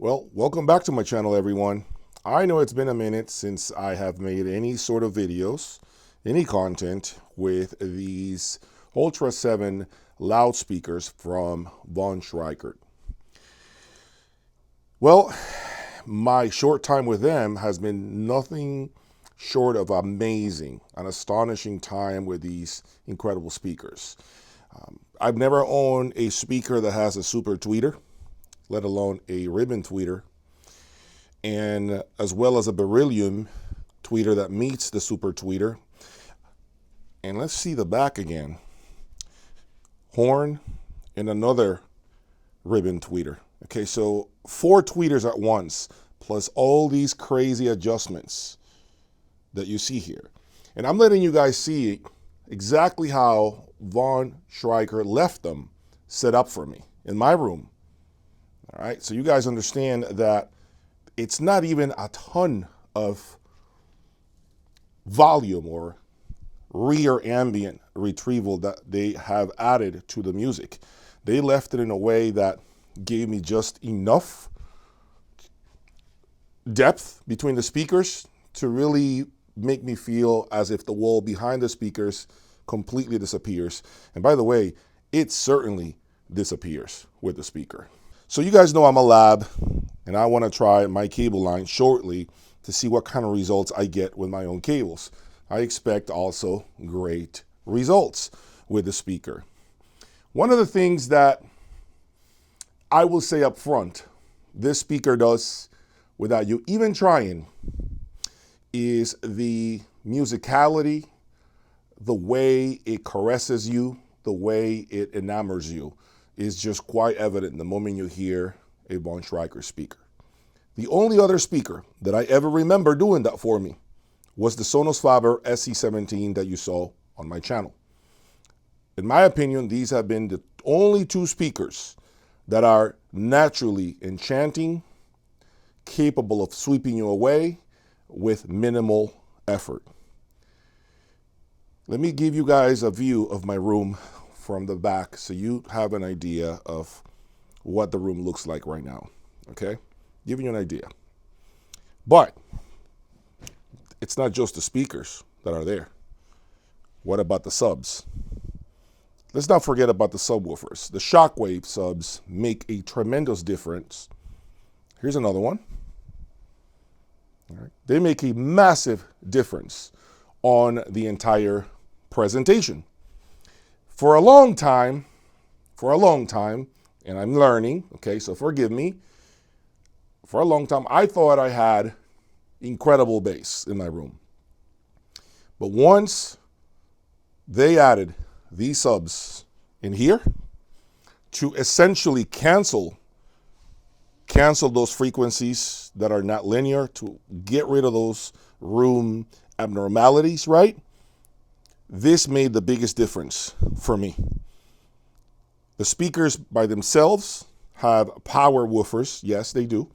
Well, welcome back to my channel, everyone. I know it's been a minute since I have made any sort of videos, any content with these Ultra 7 loudspeakers from von Schweikert. Well, my short time with them has been nothing short of amazing, an astonishing time with these incredible speakers. I've never owned a speaker that has a super tweeter, let alone a ribbon tweeter, and as well as a beryllium tweeter that meets the super tweeter. And let's see the back again. Horn and another ribbon tweeter. Okay, so 4 tweeters at once, plus all these crazy adjustments that you see here. And I'm letting you guys see exactly how von Schweikert left them set up for me in my room. All right, so you guys understand that it's not even a ton of volume or rear ambient retrieval that they have added to the music. They left it in a way that gave me just enough depth between the speakers to really make me feel as if the wall behind the speakers completely disappears. And by the way, it certainly disappears with the speaker. So you guys know I'm a lab, and I want to try my cable line shortly to see what kind of results I get with my own cables. I expect also great results with the speaker. One of the things that I will say up front, this speaker does without you even trying, is the musicality, the way it caresses you, the way it enamors you is just quite evident the moment you hear a von Schweikert speaker. The only other speaker that I ever remember doing that for me was the Sonos Faber SC17 that you saw on my channel. In my opinion, these have been the only 2 speakers that are naturally enchanting, capable of sweeping you away with minimal effort. Let me give you guys a view of my room from the back so you have an idea of what the room looks like right now, okay? Giving you an idea. But it's not just the speakers that are there. What about the subs? Let's not forget about the subwoofers. The Shockwave subs make a tremendous difference. Here's another one. All right. They make a massive difference on the entire presentation. For a long time, and I'm learning, okay, so forgive me. For a long time, I thought I had incredible bass in my room. But once they added these subs in here to essentially cancel those frequencies that are not linear, to get rid of those room abnormalities, right? This made the biggest difference for me. The speakers by themselves have power woofers. Yes, they do.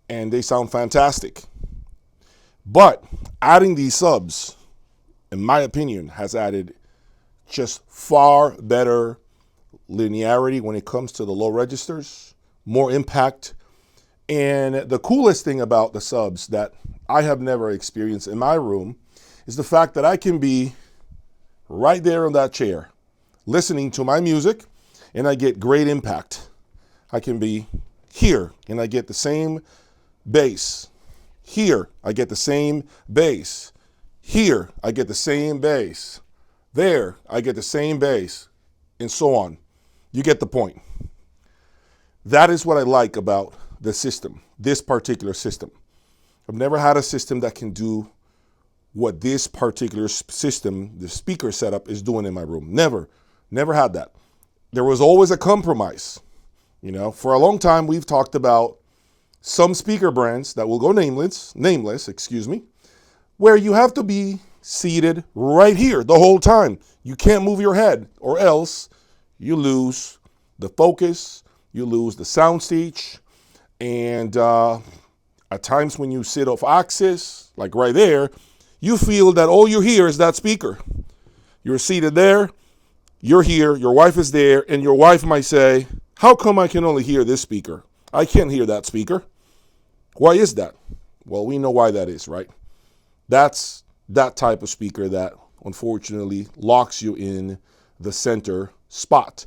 And they sound fantastic. But adding these subs, in my opinion, has added just far better linearity when it comes to the low registers, more impact. And the coolest thing about the subs that I have never experienced in my room is the fact that I can be right there in that chair, listening to my music, and I get great impact. I can be here, and I get the same bass. Here, I get the same bass. Here, I get the same bass. There, I get the same bass, and so on. You get the point. That is what I like about the system, this particular system. I've never had a system that can do what this particular system, the speaker setup, is doing in my room. Never had that. There was always a compromise. You know, for a long time, we've talked about some speaker brands that will go nameless, where you have to be seated right here the whole time. You can't move your head, or else you lose the focus, you lose the sound stage, and at times when you sit off axis, like right there, you feel that all you hear is that speaker. You're seated there, you're here, your wife is there, and your wife might say, how come I can only hear this speaker? I can't hear that speaker. Why is that? Well, we know why that is, right? That's that type of speaker that unfortunately locks you in the center spot,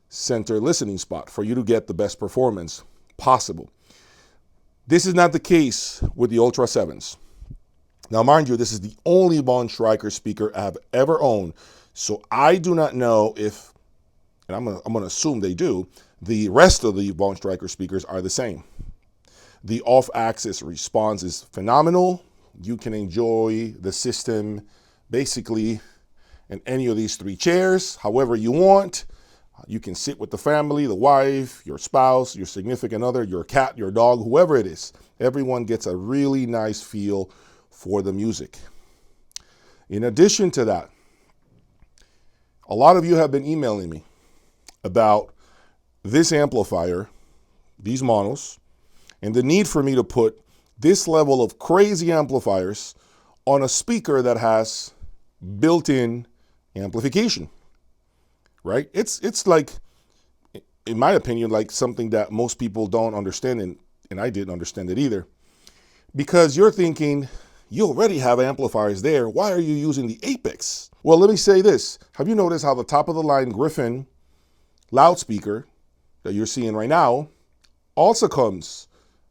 center listening spot for you to get the best performance possible. This is not the case with the Ultra 7s. Now, mind you, this is the only Von Schweikert speaker I've ever owned. So I do not know if, and I'm going to assume they do, the rest of the Von Schweikert speakers are the same. The off-axis response is phenomenal. You can enjoy the system basically in any of these 3 chairs, however you want. You can sit with the family, the wife, your spouse, your significant other, your cat, your dog, whoever it is. Everyone gets a really nice feel for the music. In addition to that, a lot of you have been emailing me about this amplifier, these monos, and the need for me to put this level of crazy amplifiers on a speaker that has built-in amplification, right? It's like, in my opinion, like something that most people don't understand, and I didn't understand it either. Because you're thinking, you already have amplifiers there. Why are you using the Apex? Well, let me say this. Have you noticed how the top of the line Griffin loudspeaker that you're seeing right now also comes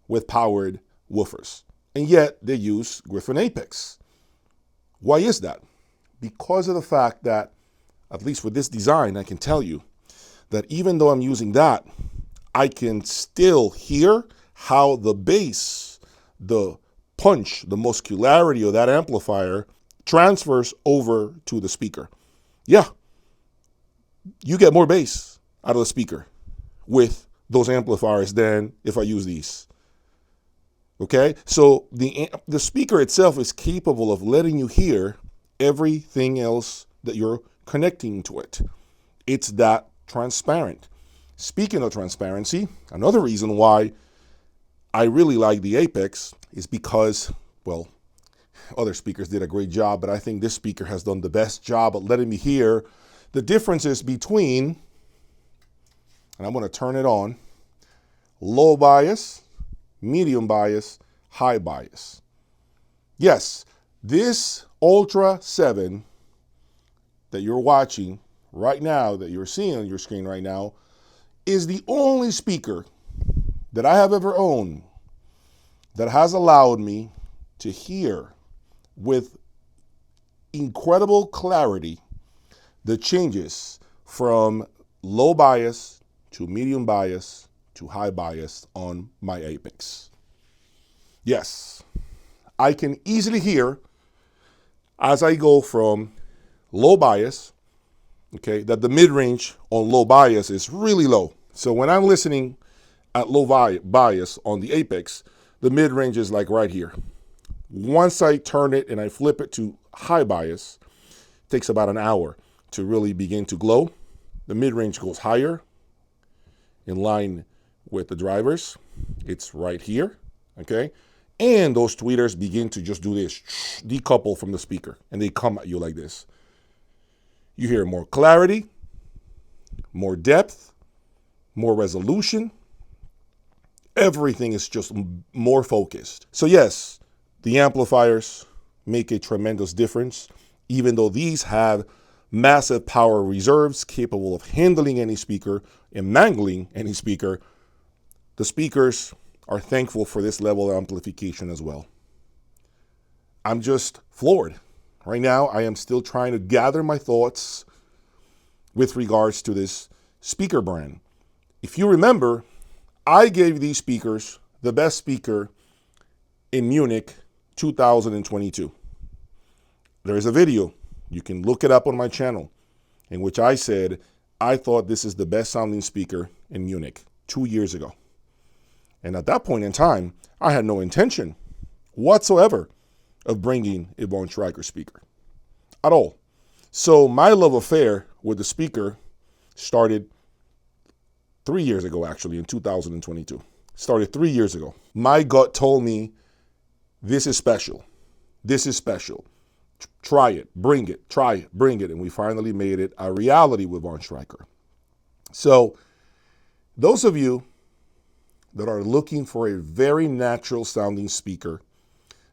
with powered woofers, and yet they use Griffin Apex? Why is that? Because of the fact that, at least with this design, I can tell you that even though I'm using that, I can still hear how the bass, the punch, the muscularity of that amplifier transfers over to the speaker. Yeah, you get more bass out of the speaker with those amplifiers than if I use these. Okay, so the speaker itself is capable of letting you hear everything else that you're connecting to it. It's that transparent. Speaking of transparency, another reason why I really like the Apex is because, well, other speakers did a great job, but I think this speaker has done the best job at letting me hear the differences between, and I'm going to turn it on, low bias, medium bias, high bias. Yes, this Ultra 7 that you're watching right now, that you're seeing on your screen right now, is the only speaker that I have ever owned that has allowed me to hear with incredible clarity the changes from low bias to medium bias to high bias on my Apex. Yes, I can easily hear as I go from low bias, okay, that the mid-range on low bias is really low. So when I'm listening at low bias on the Apex, the mid-range is like right here. Once I turn it and I flip it to high bias, it takes about an hour to really begin to glow. The mid-range goes higher in line with the drivers. It's right here, okay? And those tweeters begin to just do this, decouple from the speaker, and they come at you like this. You hear more clarity, more depth, more resolution. Everything is just more focused. So yes, the amplifiers make a tremendous difference, even though these have massive power reserves capable of handling any speaker and mangling any speaker. The speakers are thankful for this level of amplification as well. I'm just floored. Right now, I am still trying to gather my thoughts with regards to this speaker brand. If you remember, I gave these speakers the best speaker in Munich 2022. There is a video, you can look it up on my channel, in which I said I thought this is the best sounding speaker in Munich 2 years ago. And at that point in time, I had no intention whatsoever of bringing a Von Schweikert speaker at all. So my love affair with the speaker started 3 years ago, actually, in 2022. Started 3 years ago. My gut told me, this is special. This is special. Try it, bring it, try it, bring it. And we finally made it a reality with Von Schweikert. So those of you that are looking for a very natural sounding speaker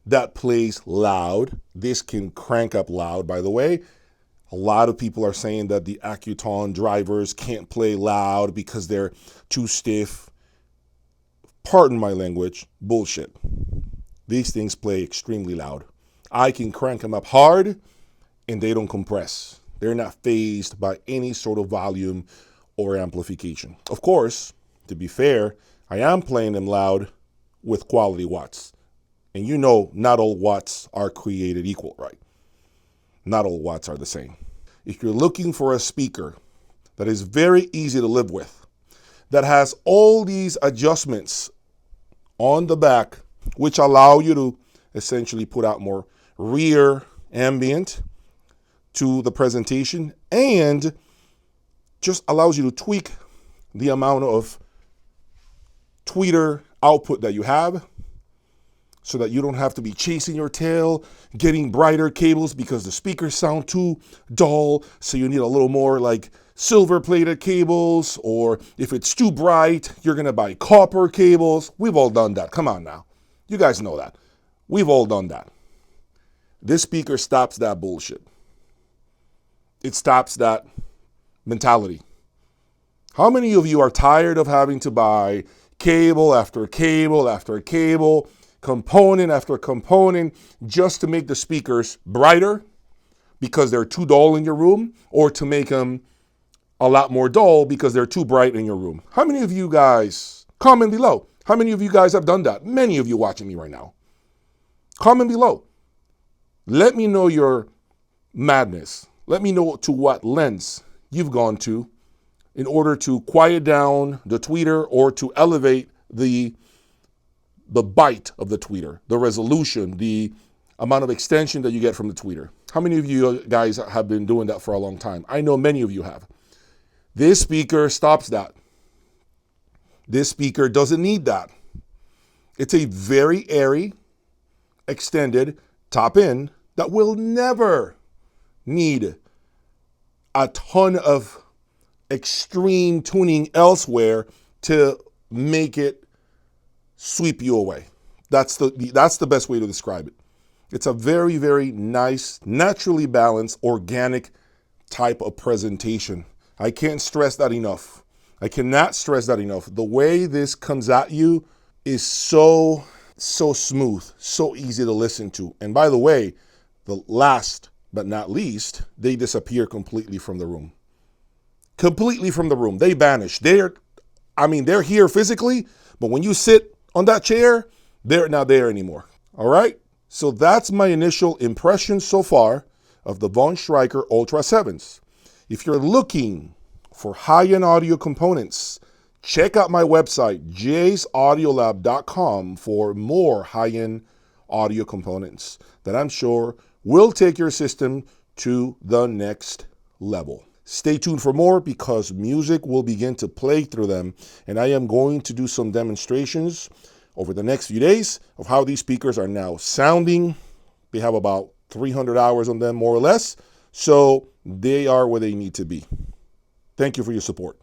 that plays loud. This can crank up loud, by the way. A lot of people are saying that the Accuton drivers can't play loud because they're too stiff. Pardon my language, bullshit. These things play extremely loud. I can crank them up hard and they don't compress. They're not phased by any sort of volume or amplification. Of course, to be fair, I am playing them loud with quality watts. And you know, not all watts are created equal, right? Not all watts are the same. If you're looking for a speaker that is very easy to live with, that has all these adjustments on the back, which allow you to essentially put out more rear ambient to the presentation, and just allows you to tweak the amount of tweeter output that you have, so that you don't have to be chasing your tail, getting brighter cables because the speakers sound too dull. So you need a little more like silver plated cables, or if it's too bright, you're going to buy copper cables. We've all done that. Come on now. You guys know that. We've all done that. This speaker stops that bullshit. It stops that mentality. How many of you are tired of having to buy cable after cable after cable, component after component, just to make the speakers brighter because they're too dull in your room, or to make them a lot more dull because they're too bright in your room? How many of you guys, comment below, how many of you guys have done that? Many of you watching me right now. Comment below. Let me know your madness. Let me know to what lengths you've gone to in order to quiet down the tweeter or to elevate the bite of the tweeter, the resolution, the amount of extension that you get from the tweeter. How many of you guys have been doing that for a long time? I know many of you have. This speaker stops that. This speaker doesn't need that. It's a very airy, extended top end that will never need a ton of extreme tuning elsewhere to make it sweep you away. That's the best way to describe it. It's a very, very nice, naturally balanced, organic type of presentation. I can't stress that enough. I cannot stress that enough. The way this comes at you is so smooth, so easy to listen to. And by the way, the last but not least, they disappear completely from the room. Completely from the room. They vanish. They're here physically, but when you sit on that chair, they're not there anymore. All right? So that's my initial impression so far of the Von Schweikert Ultra 7s. If you're looking for high-end audio components, check out my website, jaysaudiolab.com, for more high-end audio components that I'm sure will take your system to the next level. Stay tuned for more, because music will begin to play through them, and I am going to do some demonstrations over the next few days of how these speakers are now sounding. They have about 300 hours on them, more or less, so they are where they need to be. Thank you for your support.